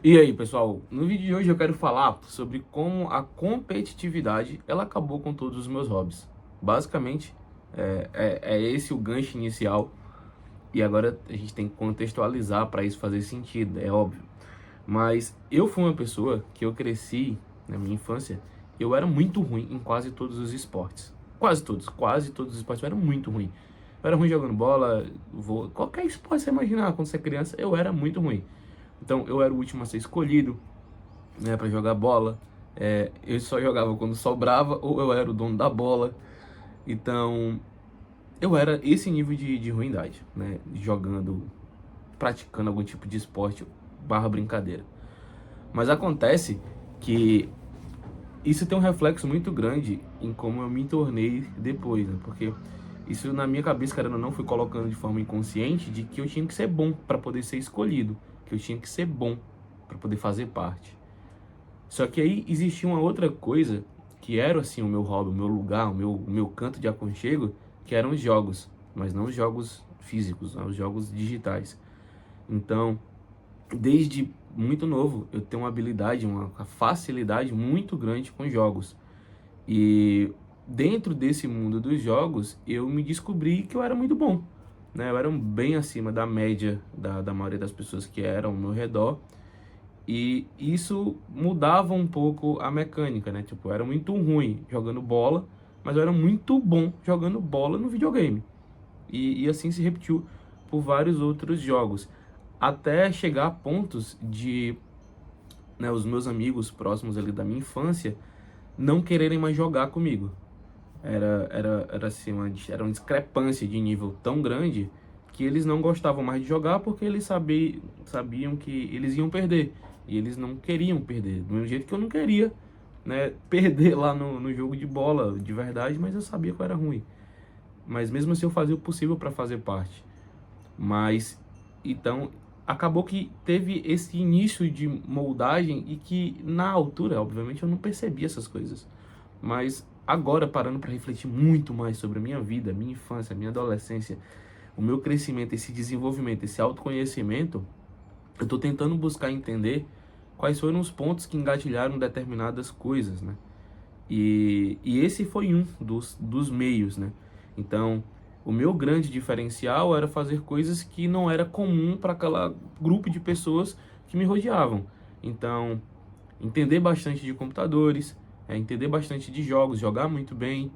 E aí, pessoal, no vídeo de hoje eu quero falar sobre como a competitividade ela acabou com todos os meus hobbies. Basicamente, é esse o gancho inicial e agora a gente tem que contextualizar para isso fazer sentido, é óbvio. Mas eu fui uma pessoa que eu cresci na minha infância, eu era muito ruim em quase todos os esportes. Quase todos os esportes eu era muito ruim. Eu era ruim jogando bola, qualquer esporte você imaginar quando você é criança, eu era muito ruim. Então eu era o último a ser escolhido, né, para jogar bola. Eu só jogava quando sobrava ou eu era o dono da bola. Então eu era esse nível de ruindade, né, jogando, praticando algum tipo de esporte barra brincadeira. Mas acontece que isso tem um reflexo muito grande em como eu me tornei depois, né? Porque isso na minha cabeça, cara, eu não fui colocando de forma inconsciente de que eu tinha que ser bom para poder ser escolhido, que eu tinha que ser bom para poder fazer parte. Só que aí existia uma outra coisa que era assim o meu hobby, o meu lugar, o meu canto de aconchego, que eram os jogos, mas não os jogos físicos, não, os jogos digitais. Então, desde muito novo, eu tenho uma habilidade, uma facilidade muito grande com jogos. E dentro desse mundo dos jogos, eu me descobri que eu era muito bom, né? Eu era bem acima da média da maioria das pessoas que eram ao meu redor. E isso mudava um pouco a mecânica, né? Tipo, eu era muito ruim jogando bola, mas eu era muito bom jogando bola no videogame. E assim se repetiu por vários outros jogos. Até chegar a pontos de, né, os meus amigos próximos ali da minha infância não quererem mais jogar comigo. Era assim, era uma discrepância de nível tão grande que eles não gostavam mais de jogar porque eles sabiam que eles iam perder. E eles não queriam perder. Do mesmo jeito que eu não queria, né, perder lá no jogo de bola de verdade, mas eu sabia que eu era ruim. Mas mesmo assim eu fazia o possível para fazer parte. Mas então acabou que teve esse início de moldagem e que na altura, obviamente, eu não percebia essas coisas. Mas agora, parando para refletir muito mais sobre a minha vida, minha infância, minha adolescência, o meu crescimento, esse desenvolvimento, esse autoconhecimento, eu estou tentando buscar entender quais foram os pontos que engatilharam determinadas coisas, né? E esse foi um dos meios, né? Então, o meu grande diferencial era fazer coisas que não era comum para aquela grupo de pessoas que me rodeavam. Então, entender bastante de computadores, entender bastante de jogos, jogar muito bem.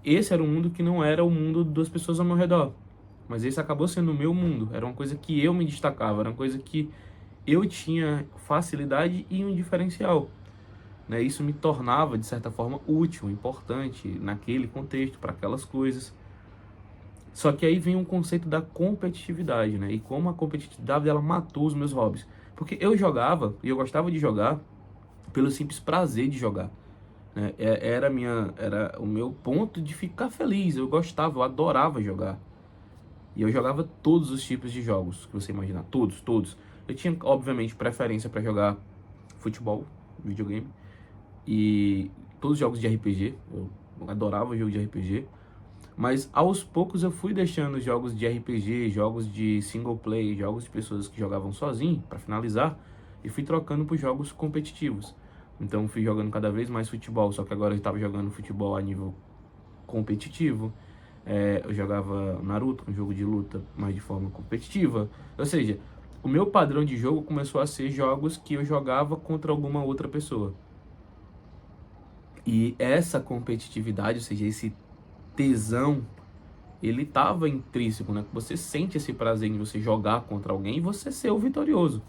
Esse era um mundo que não era o mundo das pessoas ao meu redor. Mas esse acabou sendo o meu mundo. Era uma coisa que eu me destacava, era uma coisa que eu tinha facilidade e um diferencial, né? Isso me tornava, de certa forma, útil, importante naquele contexto, para aquelas coisas. Só que aí vem um conceito da competitividade, né? E como a competitividade ela matou os meus hobbies. Porque eu jogava, e eu gostava de jogar, pelo simples prazer de jogar, né? Era o meu ponto de ficar feliz. Eu gostava, eu adorava jogar. E eu jogava todos os tipos de jogos que você imaginar, todos, todos. Eu tinha, obviamente, preferência para jogar futebol, videogame, e todos os jogos de RPG. Eu adorava jogo de RPG. Mas aos poucos eu fui deixando jogos de RPG, jogos de single play, jogos de pessoas que jogavam sozinho, para finalizar, e fui trocando por jogos competitivos. Então fui jogando cada vez mais futebol, só que agora eu estava jogando futebol a nível competitivo. Eu jogava Naruto, um jogo de luta, mas de forma competitiva. Ou seja, o meu padrão de jogo começou a ser jogos que eu jogava contra alguma outra pessoa. E essa competitividade, ou seja, esse tesão, ele estava intrínseco, né? Você sente esse prazer em você jogar contra alguém e você ser o vitorioso,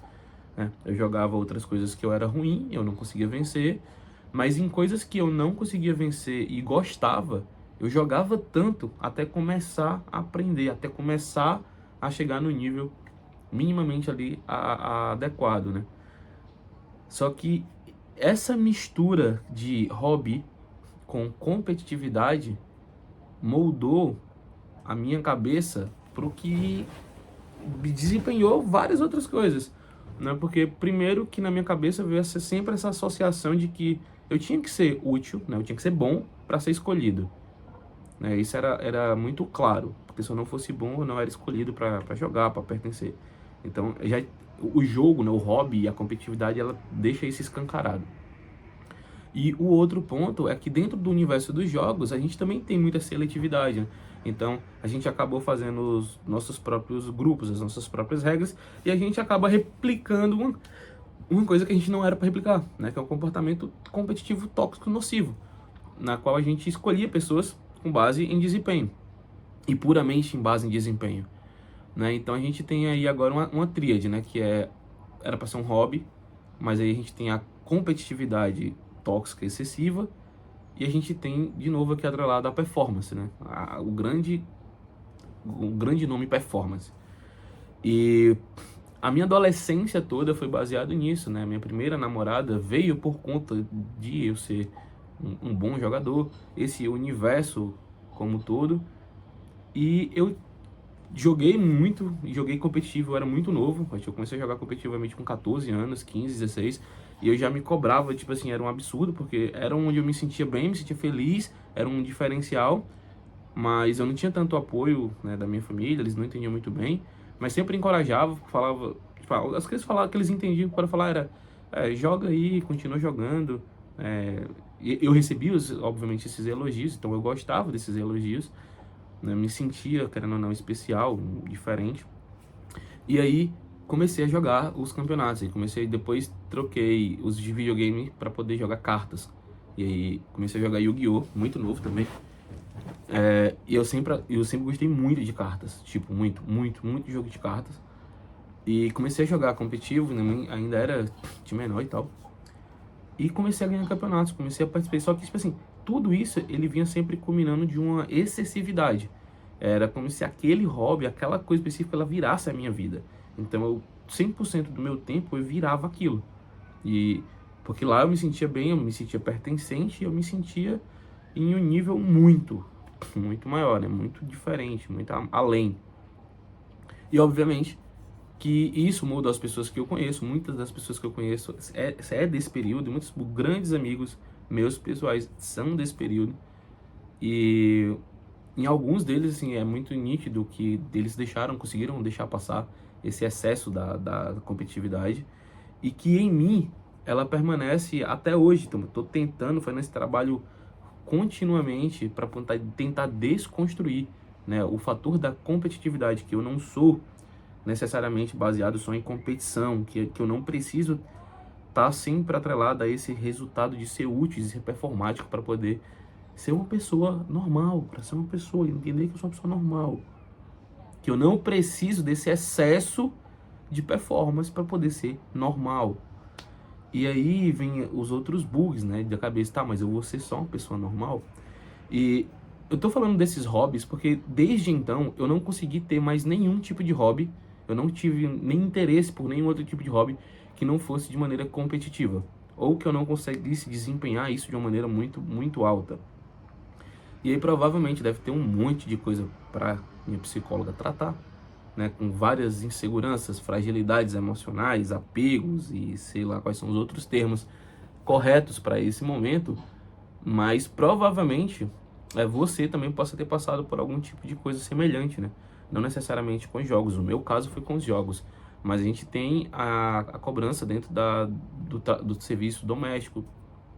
né? Eu jogava outras coisas que eu era ruim, eu não conseguia vencer, mas em coisas que eu não conseguia vencer e gostava, eu jogava tanto até começar a aprender, até começar a chegar no nível minimamente ali adequado, né? Só que essa mistura de hobby com competitividade moldou a minha cabeça para o que desempenhou várias outras coisas, né? Porque primeiro que na minha cabeça veio sempre essa associação de que eu tinha que ser útil, né? Eu tinha que ser bom para ser escolhido, né? Isso era muito claro, porque se eu não fosse bom eu não era escolhido para jogar, para pertencer. Então o jogo, né, o hobby e a competitividade, ela deixa isso escancarado. E o outro ponto é que dentro do universo dos jogos, a gente também tem muita seletividade, né? Então, a gente acabou fazendo os nossos próprios grupos, as nossas próprias regras, e a gente acaba replicando uma coisa que a gente não era para replicar, né? Que é um comportamento competitivo tóxico nocivo, na qual a gente escolhia pessoas com base em desempenho, e puramente em base em desempenho, né? Então, a gente tem aí agora uma tríade, né? Que era para ser um hobby, mas aí a gente tem a competitividade tóxica excessiva, e a gente tem, de novo, aqui atrelado a performance, né? O grande nome performance. E a minha adolescência toda foi baseada nisso, né? Minha primeira namorada veio por conta de eu ser um bom jogador, esse universo como todo. E eu joguei muito, joguei competitivo, eu era muito novo. Acho que eu comecei a jogar competitivamente com 14 anos, 15, 16. E eu já me cobrava, tipo assim, era um absurdo, porque era onde eu me sentia bem, me sentia feliz, era um diferencial. Mas eu não tinha tanto apoio, né, da minha família, eles não entendiam muito bem. Mas sempre encorajava, falava... Tipo, as coisas falavam que eles entendiam, para falar era... joga aí, continua jogando. E eu recebia, obviamente, esses elogios, então eu gostava desses elogios, né, me sentia, querendo ou não, especial, diferente. E aí comecei a jogar os campeonatos. Depois troquei os de videogame para poder jogar cartas. E aí comecei a jogar Yu-Gi-Oh! Muito novo também. E eu sempre gostei muito de cartas. Tipo, muito, muito, muito jogo de cartas. E comecei a jogar competitivo, né, ainda era time menor e tal. E comecei a ganhar campeonatos, comecei a participar. Só que, tipo assim, tudo isso ele vinha sempre culminando de uma excessividade. Era como se aquele hobby, aquela coisa específica, ela virasse a minha vida. Então, 100% do meu tempo eu virava aquilo. E porque lá eu me sentia bem, eu me sentia pertencente, eu me sentia em um nível muito, muito maior, né? Muito diferente, muito além. E obviamente que isso muda as pessoas que eu conheço. Muitas das pessoas que eu conheço é desse período. Muitos grandes amigos meus pessoais são desse período. E em alguns deles, assim, é muito nítido que eles conseguiram deixar passar esse excesso da competitividade. E que em mim, ela permanece até hoje. Então, eu estou tentando fazer esse trabalho continuamente para tentar desconstruir, né, o fator da competitividade, que eu não sou necessariamente baseado só em competição, que eu não preciso estar sempre atrelado a esse resultado de ser útil, de ser performático para poder ser uma pessoa normal, para ser uma pessoa, entender que eu sou uma pessoa normal, que eu não preciso desse excesso de performance para poder ser normal. E aí vem os outros bugs, né, da cabeça, tá, mas eu vou ser só uma pessoa normal? E eu tô falando desses hobbies porque desde então eu não consegui ter mais nenhum tipo de hobby, eu não tive nem interesse por nenhum outro tipo de hobby que não fosse de maneira competitiva, ou que eu não conseguisse desempenhar isso de uma maneira muito, muito alta. E aí provavelmente deve ter um monte de coisa para minha psicóloga tratar, né, com várias inseguranças, fragilidades emocionais, apegos e sei lá quais são os outros termos corretos para esse momento, mas provavelmente você também possa ter passado por algum tipo de coisa semelhante, né? Não necessariamente com os jogos, o meu caso foi com os jogos, mas a gente tem a cobrança dentro do serviço doméstico,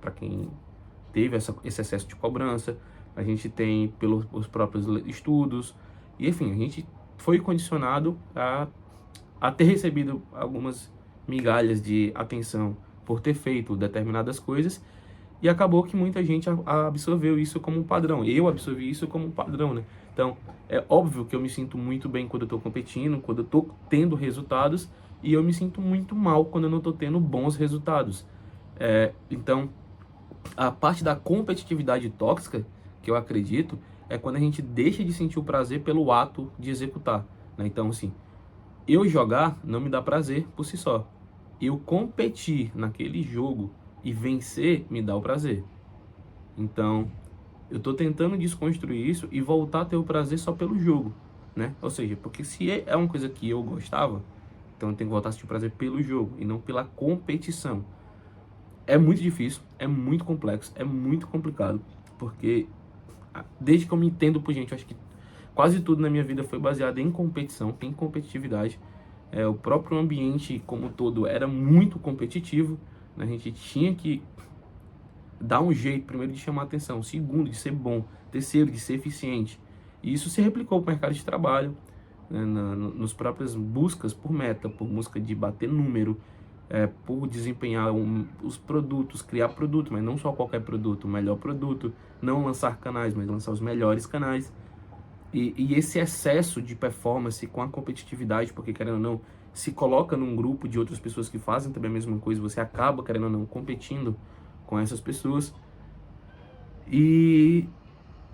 para quem teve esse excesso de cobrança, a gente tem pelos próprios estudos, e enfim, a gente foi condicionado a ter recebido algumas migalhas de atenção por ter feito determinadas coisas, e acabou que muita gente absorveu isso como um padrão. Eu absorvi isso como um padrão, né? Então, é óbvio que eu me sinto muito bem quando eu tô competindo, quando eu tô tendo resultados, e eu me sinto muito mal quando eu não tô tendo bons resultados. Então, a parte da competitividade tóxica, que eu acredito, é quando a gente deixa de sentir o prazer pelo ato de executar, né? Então, assim, eu jogar não me dá prazer por si só. Eu competir naquele jogo e vencer me dá o prazer. Então, eu tô tentando desconstruir isso e voltar a ter o prazer só pelo jogo, né? Ou seja, porque se é uma coisa que eu gostava, então eu tenho que voltar a sentir o prazer pelo jogo e não pela competição. É muito difícil, é muito complexo, é muito complicado, porque desde que eu me entendo por gente, eu acho que quase tudo na minha vida foi baseado em competição, em competitividade. o próprio ambiente como um todo era muito competitivo, né? A gente tinha que dar um jeito, primeiro, de chamar atenção, segundo, de ser bom, terceiro, de ser eficiente. E isso se replicou para o mercado de trabalho, né, nos próprias buscas por meta, por busca de bater número, por desempenhar os produtos, criar produto, mas não só qualquer produto, o melhor produto, não lançar canais, mas lançar os melhores canais. E esse excesso de performance com a competitividade, porque querendo ou não, se coloca num grupo de outras pessoas que fazem também a mesma coisa, você acaba, querendo ou não, competindo com essas pessoas. E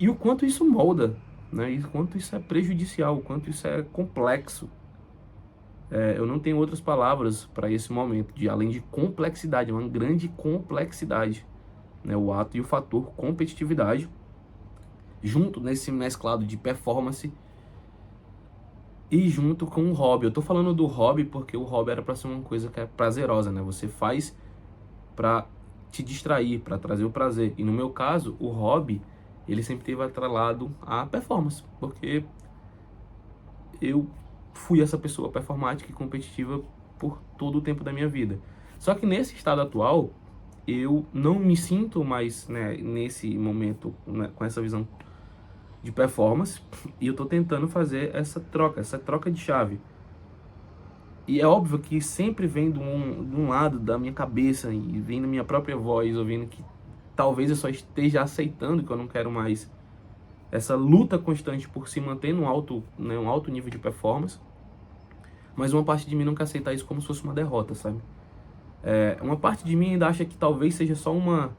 o quanto isso molda, né? E o quanto isso é prejudicial, o quanto isso é complexo. Eu não tenho outras palavras para esse momento, além de complexidade, uma grande complexidade, né? O ato e o fator competitividade, junto nesse mesclado de performance e junto com o hobby. Eu tô falando do hobby porque o hobby era para ser uma coisa que é prazerosa, né? Você faz para te distrair, para trazer o prazer. E no meu caso, o hobby, ele sempre teve atrelado à performance, porque eu fui essa pessoa performática e competitiva por todo o tempo da minha vida. Só que nesse estado atual, eu não me sinto mais, né, nesse momento, né, com essa visão de performance, e eu tô tentando fazer essa troca de chave. E é óbvio que sempre vem de um lado da minha cabeça e vem da minha própria voz, ouvindo que talvez eu só esteja aceitando que eu não quero mais essa luta constante por se manter num alto, né, um alto nível de performance. Mas uma parte de mim não quer aceitar isso como se fosse uma derrota, sabe? Uma parte de mim ainda acha que talvez seja só uma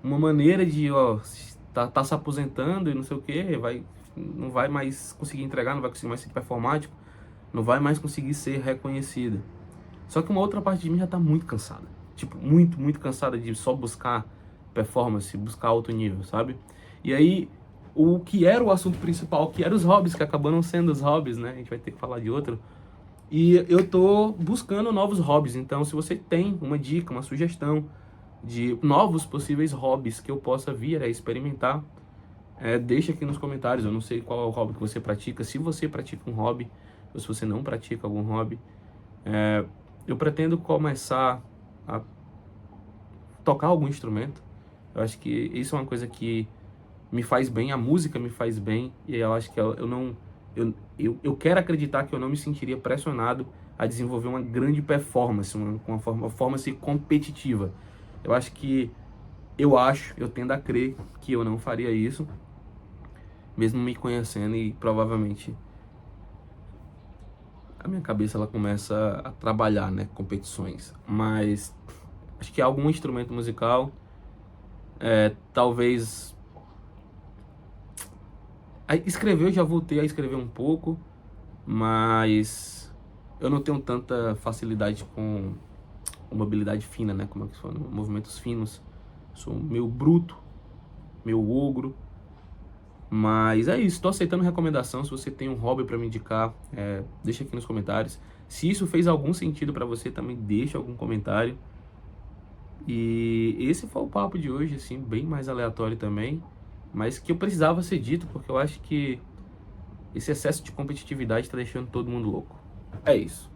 maneira de, ó, tá se aposentando e não sei o que, não vai mais conseguir entregar, não vai conseguir mais ser performático, não vai mais conseguir ser reconhecida. Só que uma outra parte de mim já tá muito cansada. Tipo, muito, muito cansada de só buscar performance, buscar alto nível, sabe? E aí, o que era o assunto principal, que eram os hobbies, que acabaram sendo os hobbies, né? A gente vai ter que falar de outro. E eu tô buscando novos hobbies. Então, se você tem uma dica, uma sugestão de novos possíveis hobbies que eu possa vir a experimentar, deixa aqui nos comentários. Eu não sei qual é o hobby que você pratica, se você pratica um hobby, ou se você não pratica algum hobby. Eu pretendo começar a tocar algum instrumento. Eu acho que isso é uma coisa que me faz bem, a música me faz bem, e eu acho que eu quero acreditar que eu não me sentiria pressionado a desenvolver uma grande performance, uma performance competitiva. Eu tendo a crer que eu não faria isso, mesmo me conhecendo, e provavelmente a minha cabeça ela começa a trabalhar, né, competições. Mas acho que algum instrumento musical, talvez. Escrever, eu já voltei a escrever um pouco, mas eu não tenho tanta facilidade com mobilidade fina, né, como é que se fala, movimentos finos. Sou meio bruto, meio ogro. Mas é isso, estou aceitando recomendação. Se você tem um hobby para me indicar, deixa aqui nos comentários. Se isso fez algum sentido para você, também deixa algum comentário. E esse foi o papo de hoje, assim, bem mais aleatório também, mas que eu precisava ser dito, porque eu acho que esse excesso de competitividade está deixando todo mundo louco. É isso.